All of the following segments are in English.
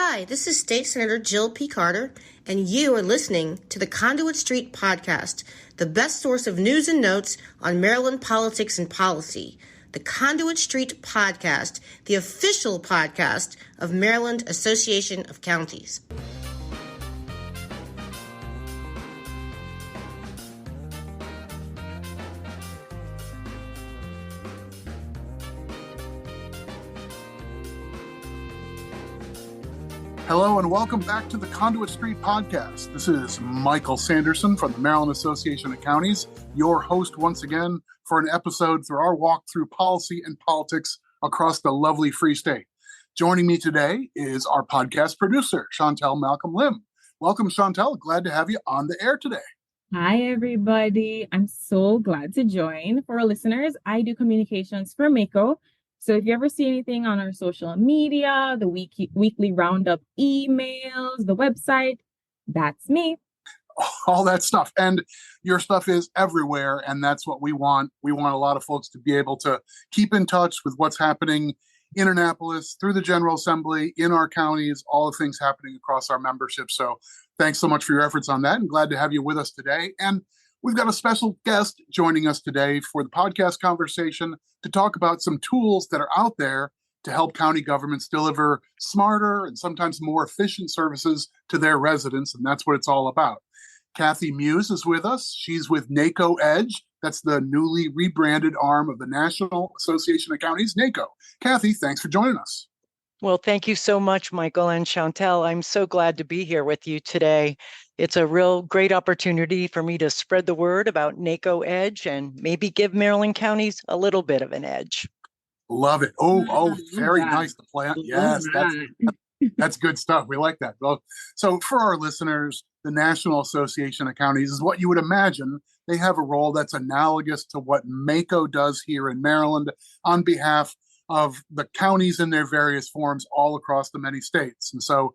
Hi, this is State Senator Jill P. Carter, and you are listening to the Conduit Street Podcast, the best source of news and notes on Maryland politics and policy. The Conduit Street Podcast, the official podcast of Maryland Association of Counties. Hello and welcome back to the Conduit Street Podcast. This is Michael Sanderson from the Maryland Association of Counties, your host once again for an episode through our walk through policy and politics across the lovely Free State. Joining me today is our podcast producer, Chantel Malcolm Lim. Welcome, Chantel. Glad to have you on the air today. Hi, everybody. I'm so glad to join. For our listeners, I do communications for NACo. So if you ever see anything on our social media, the weekly roundup emails, the website, that's me. All that stuff. And your stuff is everywhere. And that's what we want. We want a lot of folks to be able to keep in touch with what's happening in Annapolis, through the General Assembly, in our counties, all the things happening across our membership. So thanks so much for your efforts on that, and glad to have you with us today. And we've got a special guest joining us today for the podcast conversation to talk about some tools that are out there to help county governments deliver smarter and sometimes more efficient services to their residents. And that's what it's all about. Cathy Muse is with us. She's with NACo EDGE. That's the newly rebranded arm of the National Association of Counties, NACo. Cathy, thanks for joining us. Well, thank you so much, Michael and Chantel. I'm so glad to be here with you today. It's a real great opportunity for me to spread the word about NACo EDGE and maybe give Maryland counties a little bit of an edge. Love it. Oh, very nice to play on. Yes, that's good stuff. We like that. Well, so for our listeners, the National Association of Counties is what you would imagine. They have a role that's analogous to what NACo does here in Maryland on behalf of the counties in their various forms all across the many states. And so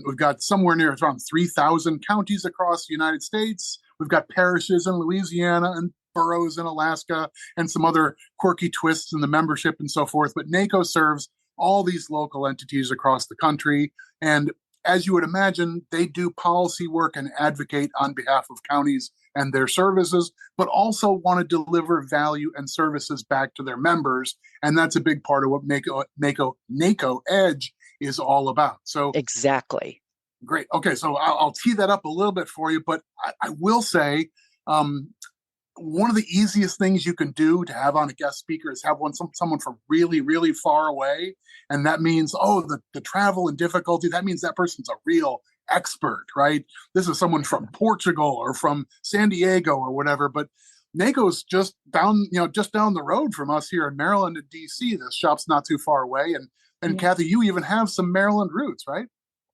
we've got somewhere near around 3,000 counties across the United States. We've got parishes in Louisiana and boroughs in Alaska and some other quirky twists in the membership and so forth. But NACo serves all these local entities across the country. And as you would imagine, they do policy work and advocate on behalf of counties and their services, but also want to deliver value and services back to their members. And that's a big part of what NACo EDGE is all about. So exactly. Great. Okay, so I'll tee that up a little bit for you, but I will say one of the easiest things you can do to have on a guest speaker is have someone from really, really far away. And that means, the travel and difficulty, that means that person's a real expert, right? This is someone from Portugal or from San Diego or whatever, but NACo's just down the road from us here in Maryland and DC. The shop's not too far away. And Cathy, you even have some Maryland roots, right?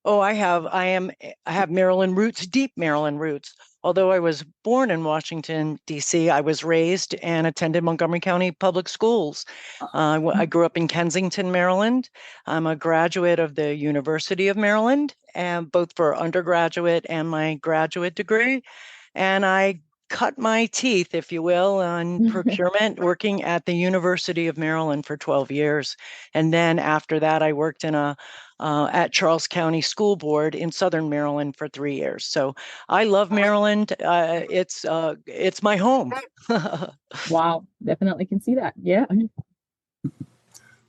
Oh, I have Maryland roots, deep Maryland roots. Although I was born in Washington, D.C., I was raised and attended Montgomery County Public Schools. I grew up in Kensington, Maryland. I'm a graduate of the University of Maryland, and both for undergraduate and my graduate degree. And I cut my teeth, if you will, on procurement, working at the University of Maryland for 12 years. And then after that, I worked in at Charles County School Board in Southern Maryland for 3 years. So I love Maryland. It's my home. Wow, definitely can see that. Yeah.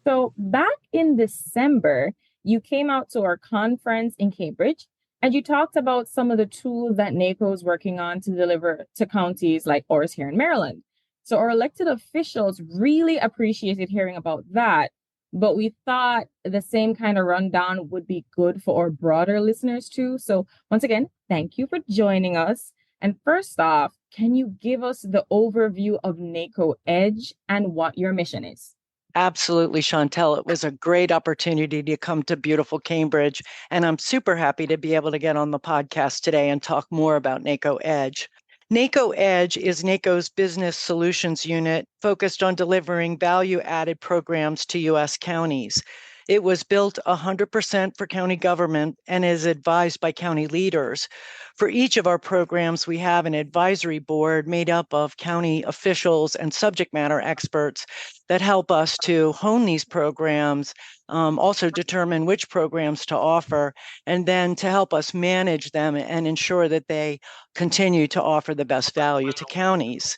So back in December, you came out to our conference in Cambridge, and you talked about some of the tools that NACo is working on to deliver to counties like ours here in Maryland. So our elected officials really appreciated hearing about that, but we thought the same kind of rundown would be good for our broader listeners too. So once again, thank you for joining us. And first off, can you give us the overview of NACo EDGE and what your mission is? Absolutely, Chantel. It was a great opportunity to come to beautiful Cambridge, and I'm super happy to be able to get on the podcast today and talk more about NACo EDGE. NACo EDGE is NACo's business solutions unit focused on delivering value-added programs to U.S. counties. It was built 100% for county government and is advised by county leaders. For each of our programs, we have an advisory board made up of county officials and subject matter experts that help us to hone these programs, also determine which programs to offer, and then to help us manage them and ensure that they continue to offer the best value to counties.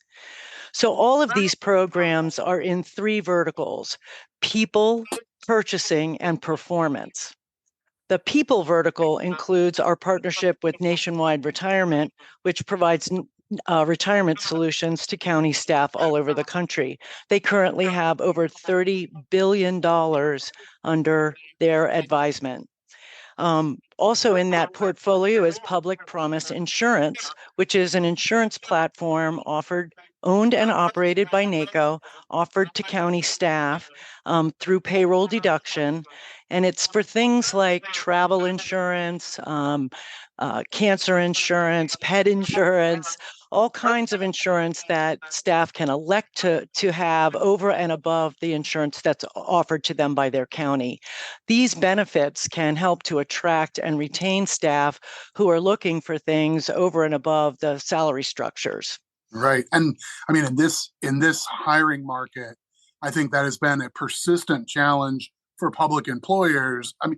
So all of these programs are in three verticals: people, purchasing, and performance. The people vertical includes our partnership with Nationwide Retirement, which provides retirement solutions to county staff all over the country. They currently have over $30 billion under their advisement. Also in that portfolio is Public Promise Insurance, which is an insurance platform owned and operated by NACo, offered to county staff through payroll deduction. And it's for things like travel insurance, cancer insurance, pet insurance, all kinds of insurance that staff can elect to have over and above the insurance that's offered to them by their county. These benefits can help to attract and retain staff who are looking for things over and above the salary structures. Right. And I mean, in this hiring market, I think that has been a persistent challenge for public employers. I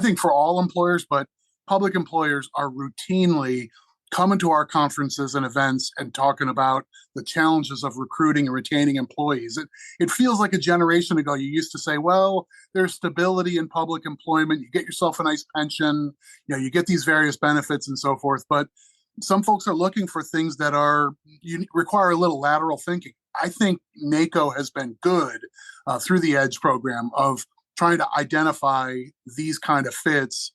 think for all employers, but public employers are routinely coming to our conferences and events and talking about the challenges of recruiting and retaining employees. It feels like a generation ago, you used to say, well, there's stability in public employment. You get yourself a nice pension, you get these various benefits and so forth. But some folks are looking for things that require a little lateral thinking. I think NACo has been good through the EDGE program of trying to identify these kind of fits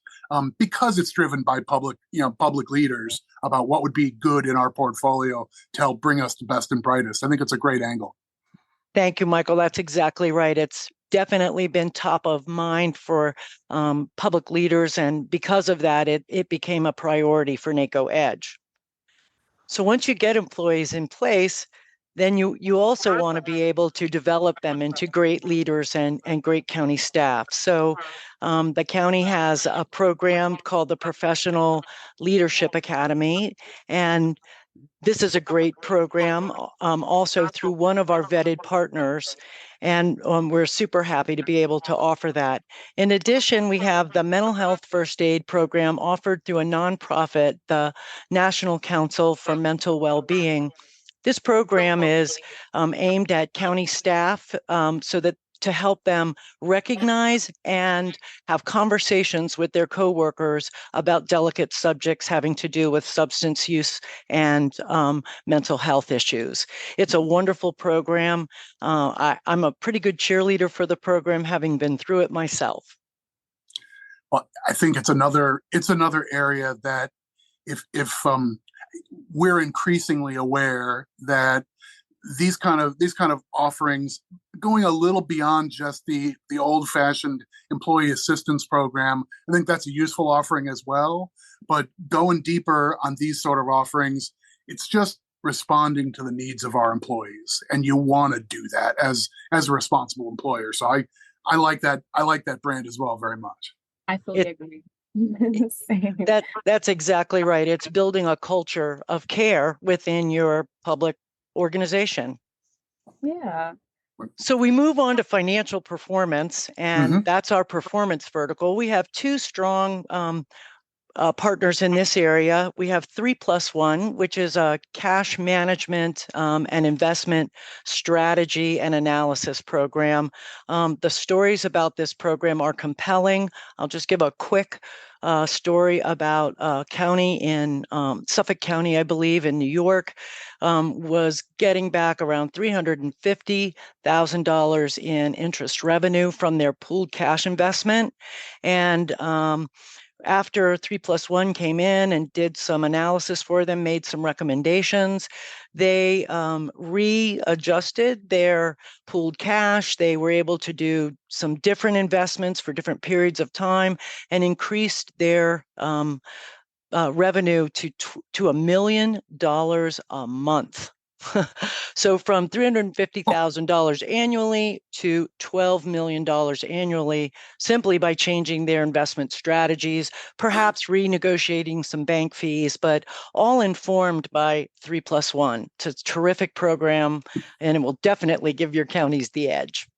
because it's driven by public leaders about what would be good in our portfolio to help bring us the best and brightest. I think it's a great angle. Thank you, Michael. That's exactly right. It's definitely been top of mind for public leaders, and because of that, it became a priority for NACo EDGE. So once you get employees in place, then you also want to be able to develop them into great leaders and great county staff. So the county has a program called the Professional Leadership Academy, and this is a great program also through one of our vetted partners, and we're super happy to be able to offer that. In addition, we have the Mental Health First Aid program offered through a nonprofit, the National Council for Mental Well-Being. This program is aimed at county staff so that to help them recognize and have conversations with their coworkers about delicate subjects having to do with substance use and mental health issues. It's a wonderful program. I'm a pretty good cheerleader for the program, having been through it myself. Well, I think it's another area that if we're increasingly aware that these kind of offerings, going a little beyond just the old-fashioned employee assistance program, I think that's a useful offering as well. But going deeper on these sort of offerings, it's just responding to the needs of our employees, and you want to do that as a responsible employer. So I like that brand as well very much. I fully agree. That's exactly right. It's building a culture of care within your public organization. Yeah. So we move on to financial performance, and that's our performance vertical. We have two strong partners in this area. We have 3+1, which is a cash management and investment strategy and analysis program. The stories about this program are compelling. I'll just give a quick story about a county in Suffolk County, I believe, in New York, was getting back around $350,000 in interest revenue from their pooled cash investment. And after 3+1 came in and did some analysis for them, made some recommendations, they readjusted their pooled cash. They were able to do some different investments for different periods of time and increased their revenue to $1 million a month. So from $350,000 annually to $12 million annually, simply by changing their investment strategies, perhaps renegotiating some bank fees, but all informed by 3+1. It's a terrific program, and it will definitely give your counties the edge.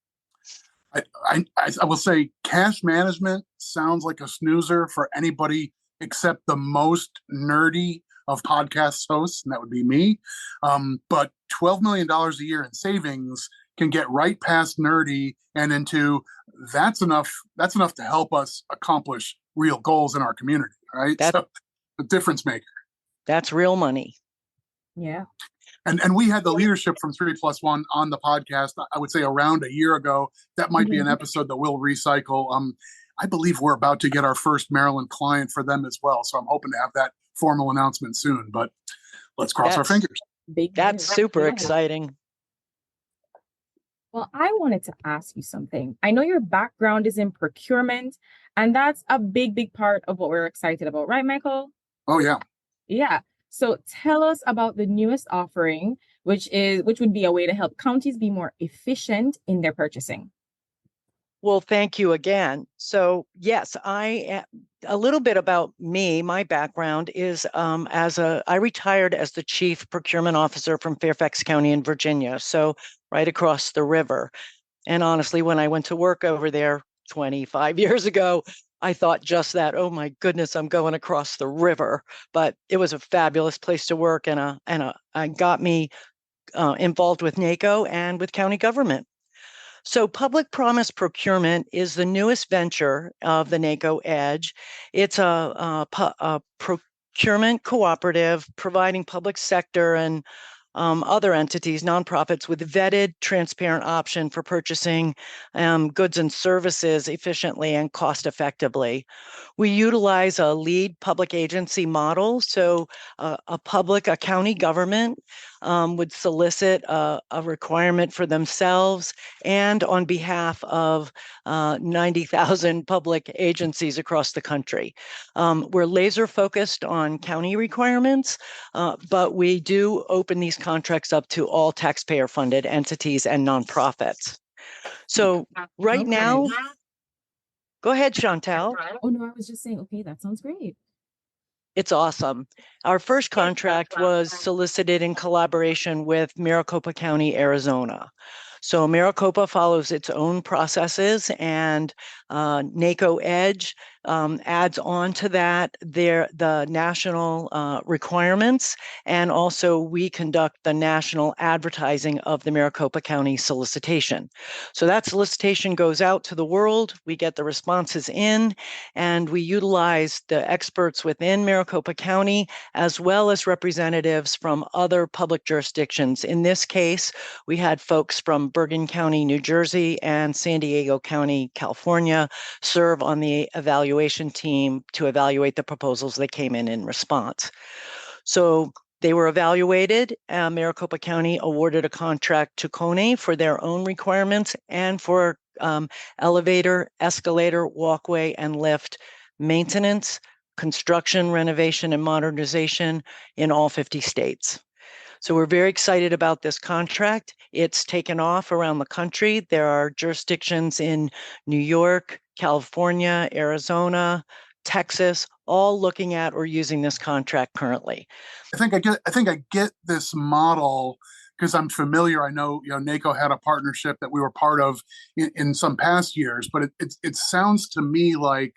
I will say cash management sounds like a snoozer for anybody except the most nerdy of podcast hosts, and that would be me. But $12 million a year in savings can get right past nerdy and into that's enough to help us accomplish real goals in our community, right? So a difference maker. That's real money. Yeah. And we had the leadership from 3+1 on the podcast, I would say around a year ago. That might be an episode that we'll recycle. I believe we're about to get our first Maryland client for them as well. So I'm hoping to have that formal announcement soon, but let's cross our fingers. That's super exciting. Well, I wanted to ask you something. I know your background is in procurement, and that's a big part of what we're excited about, right, Michael? Oh, yeah. Yeah. So tell us about the newest offering, which would be a way to help counties be more efficient in their purchasing. Well, thank you again. So yes, a little bit about me. My background is I retired as the Chief Procurement Officer from Fairfax County in Virginia, so right across the river. And honestly, when I went to work over there 25 years ago, I thought just that, oh my goodness, I'm going across the river. But it was a fabulous place to work, and got me involved with NACo and with county government. So Public Promise Procurement is the newest venture of the NACo EDGE. It's a procurement cooperative providing public sector and other entities, nonprofits, with vetted, transparent option for purchasing goods and services efficiently and cost effectively. We utilize a lead public agency model. So a county government would solicit a requirement for themselves and on behalf of 90,000 public agencies across the country. We're laser focused on county requirements, but we do open these contracts up to all taxpayer funded entities and nonprofits. So right now, go ahead, Chantel. Oh, no, I was just saying, okay, that sounds great. It's awesome. Our first contract was solicited in collaboration with Maricopa County, Arizona. So Maricopa follows its own processes, and NACo EDGE adds on to that the national requirements, and also we conduct the national advertising of the Maricopa County solicitation. So that solicitation goes out to the world, we get the responses in, and we utilize the experts within Maricopa County as well as representatives from other public jurisdictions. In this case, we had folks from Bergen County, New Jersey, and San Diego County, California, serve on the evaluation team to evaluate the proposals that came in response. So they were evaluated. Maricopa County awarded a contract to Kone for their own requirements and for elevator, escalator, walkway, and lift maintenance, construction, renovation, and modernization in all 50 states. So we're very excited about this contract. It's taken off around the country. There are jurisdictions in New York, California, Arizona, Texas, all looking at or using this contract currently. I think I get this model because I'm familiar. I know, NACo had a partnership that we were part of in some past years, but it sounds to me like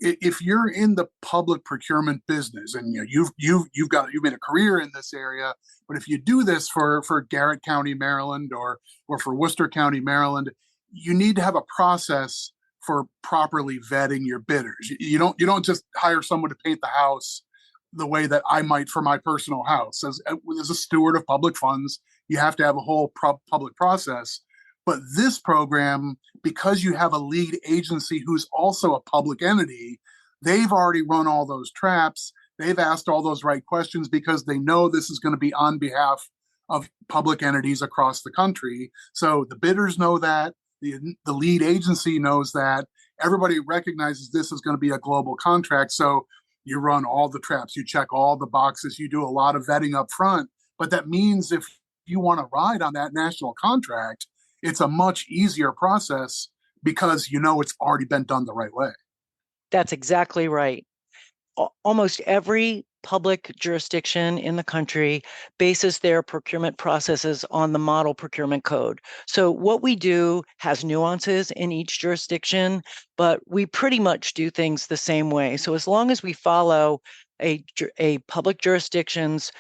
if you're in the public procurement business and you've made a career in this area, but if you do this for Garrett County, Maryland, or for Worcester County, Maryland, you need to have a process for properly vetting your bidders. You don't just hire someone to paint the house the way that I might for my personal house. As a steward of public funds, you have to have a whole public process. But this program, because you have a lead agency who's also a public entity, they've already run all those traps. They've asked all those right questions because they know this is going to be on behalf of public entities across the country. So the bidders know that, the lead agency knows that, everybody recognizes this is going to be a global contract. So you run all the traps, you check all the boxes, you do a lot of vetting up front. But that means if you want to ride on that national contract, it's a much easier process because you know it's already been done the right way. That's exactly right. Almost every public jurisdiction in the country bases their procurement processes on the model procurement code. So what we do has nuances in each jurisdiction, but we pretty much do things the same way. So as long as we follow a public jurisdiction's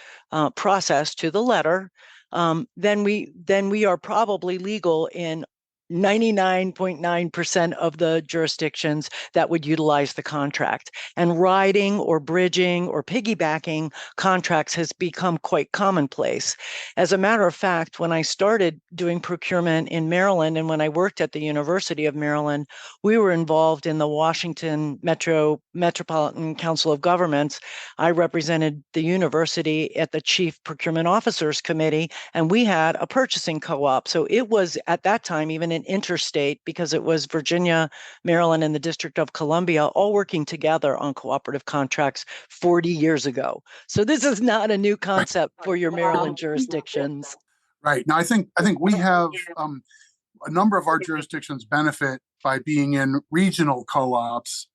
process to the letter, then we are probably legal in 99.9% of the jurisdictions that would utilize the contract. And riding or bridging or piggybacking contracts has become quite commonplace. As a matter of fact, when I started doing procurement in Maryland and when I worked at the University of Maryland, we were involved in the Washington Metropolitan Council of Governments. I represented the university at the Chief Procurement Officers Committee, and we had a purchasing co-op. So it was at that time even an interstate because it was Virginia, Maryland, and the District of Columbia all working together on cooperative contracts 40 years ago. So this is not a new concept for your Maryland jurisdictions. Right. Now, I think we have a number of our jurisdictions benefit by being in regional co-ops.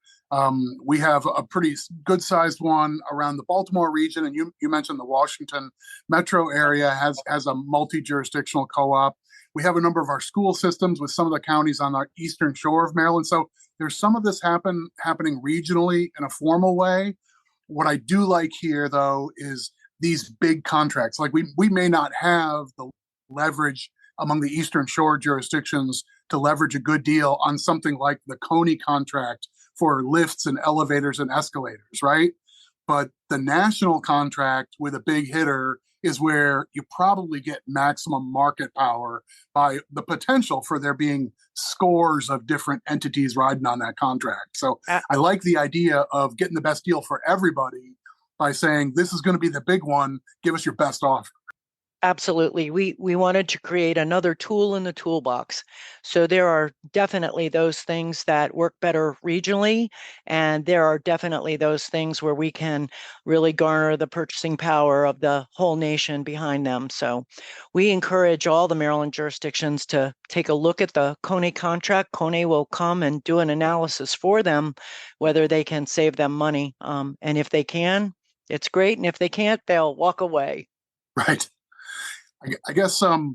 We have a pretty good-sized one around the Baltimore region, and you mentioned the Washington metro area has a multi-jurisdictional co-op. We have a number of our school systems with some of the counties on our eastern shore of Maryland. So there's some of this happening regionally in a formal way. What I do like here, though, is these big contracts. Like we may not have the leverage among the eastern shore jurisdictions to leverage a good deal on something like the Coney contract for lifts and elevators and escalators, right? But the national contract with a big hitter is where you probably get maximum market power by the potential for there being scores of different entities riding on that contract. So I like the idea of getting the best deal for everybody by saying, this is going to be the big one. Give us your best offer. Absolutely. We wanted to create another tool in the toolbox. So there are definitely those things that work better regionally, and there are definitely those things where we can really garner the purchasing power of the whole nation behind them. So we encourage all the Maryland jurisdictions to take a look at the Coney contract. Coney will come and do an analysis for them, whether they can save them money. And if they can, it's great. And if they can't, they'll walk away. Right. I guess so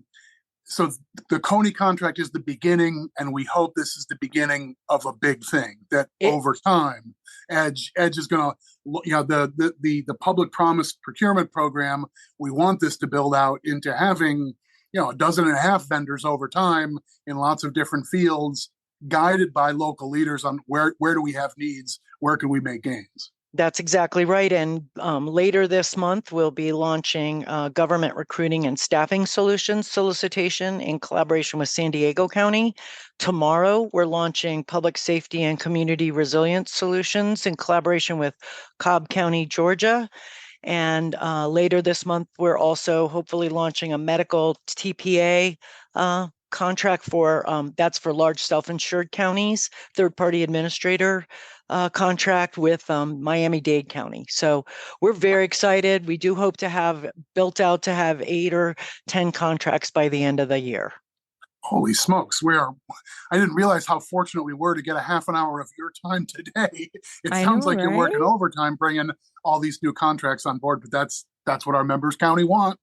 the Coney contract is the beginning, and we hope this is the beginning of a big thing that over time, EDGE is going to, the Public Promise Procurement Program, we want this to build out into having, a dozen and a half vendors over time in lots of different fields, guided by local leaders on where do we have needs, where can we make gains. That's exactly right. And later this month, we'll be launching government recruiting and staffing solutions solicitation in collaboration with San Diego County. Tomorrow, we're launching public safety and community resilience solutions in collaboration with Cobb County, Georgia. And later this month, we're also hopefully launching a medical TPA contract that's for large self-insured counties, third-party administrator contract with Miami-Dade County. So we're very excited. We do hope to have built out to have 8 or 10 contracts by the end of the year. Holy smokes. I didn't realize how fortunate we were to get a half an hour of your time today. It sounds like you're working overtime bringing all these new contracts on board, but that's what our members counties want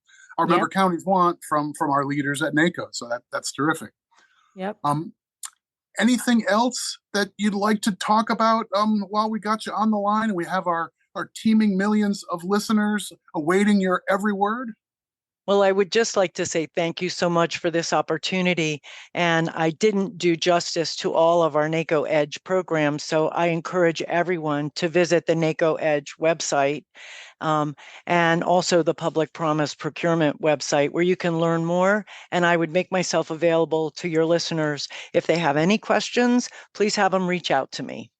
from our leaders at NACo. So that's terrific. Yep. Anything else that you'd like to talk about while we got you on the line and we have our teeming millions of listeners awaiting your every word? Well, I would just like to say thank you so much for this opportunity. And I didn't do justice to all of our NACo EDGE programs. So I encourage everyone to visit the NACo EDGE website and also the Public Promise Procurement website where you can learn more. And I would make myself available to your listeners. If they have any questions, please have them reach out to me.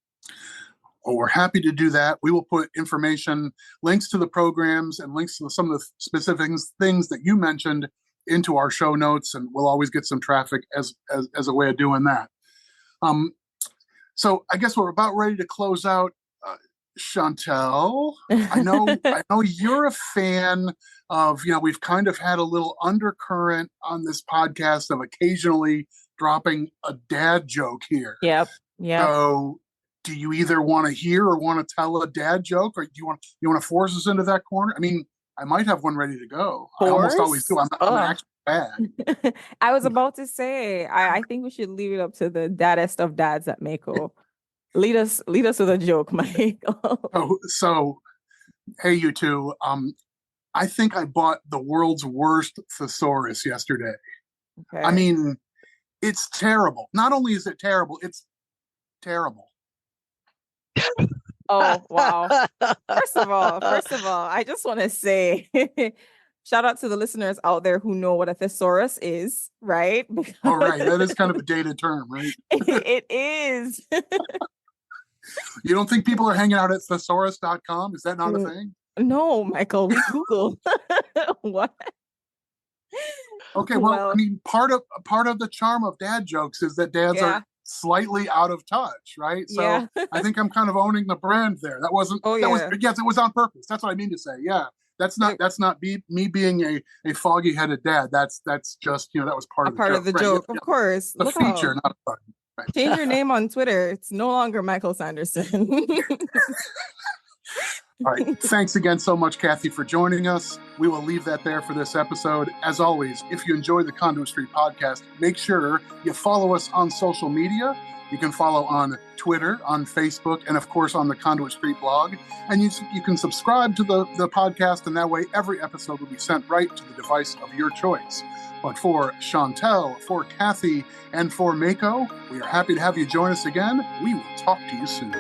Well, we're happy to do that. We will put information, links to the programs and links to some of the specific things that you mentioned into our show notes, and we'll always get some traffic as a way of doing that. So I guess we're about ready to close out. Chantel, I know you're a fan of, we've kind of had a little undercurrent on this podcast of occasionally dropping a dad joke here. Yep. So do you either want to hear or want to tell a dad joke, or do you want to force us into that corner? I mean, I might have one ready to go. I almost always do. I'm actually bad. I was about to say, I think we should leave it up to the daddest of dads at NACo. Lead us with a joke, Michael. So, hey, you two. I think I bought the world's worst thesaurus yesterday. Okay. I mean, it's terrible. Not only is it terrible, it's terrible. Oh, wow. First of all, I just want to say shout out to the listeners out there who know what a thesaurus is, right? All right. That is kind of a dated term, right? It is. You don't think people are hanging out at thesaurus.com? Is that not a thing? No, Michael, we Google. What? Okay, well, I mean, part of the charm of dad jokes is that dads are slightly out of touch, right? So I think I'm kind of owning the brand there. That wasn't. Yes, it was on purpose. That's what I mean to say. Yeah, that's not me being a foggy-headed dad. That's just that was part of the joke. Of course, the feature, not a bug. Right. Change your name on Twitter. It's no longer Michael Sanderson. All right. Thanks again so much, Cathy, for joining us. We will leave that there for this episode. As always, if you enjoy the Conduit Street podcast, make sure you follow us on social media. You can follow on Twitter, on Facebook, and of course on the Conduit Street blog. And you can subscribe to the podcast, and that way every episode will be sent right to the device of your choice. But for Chantel, for Cathy, and for NACo, we are happy to have you join us again. We will talk to you soon.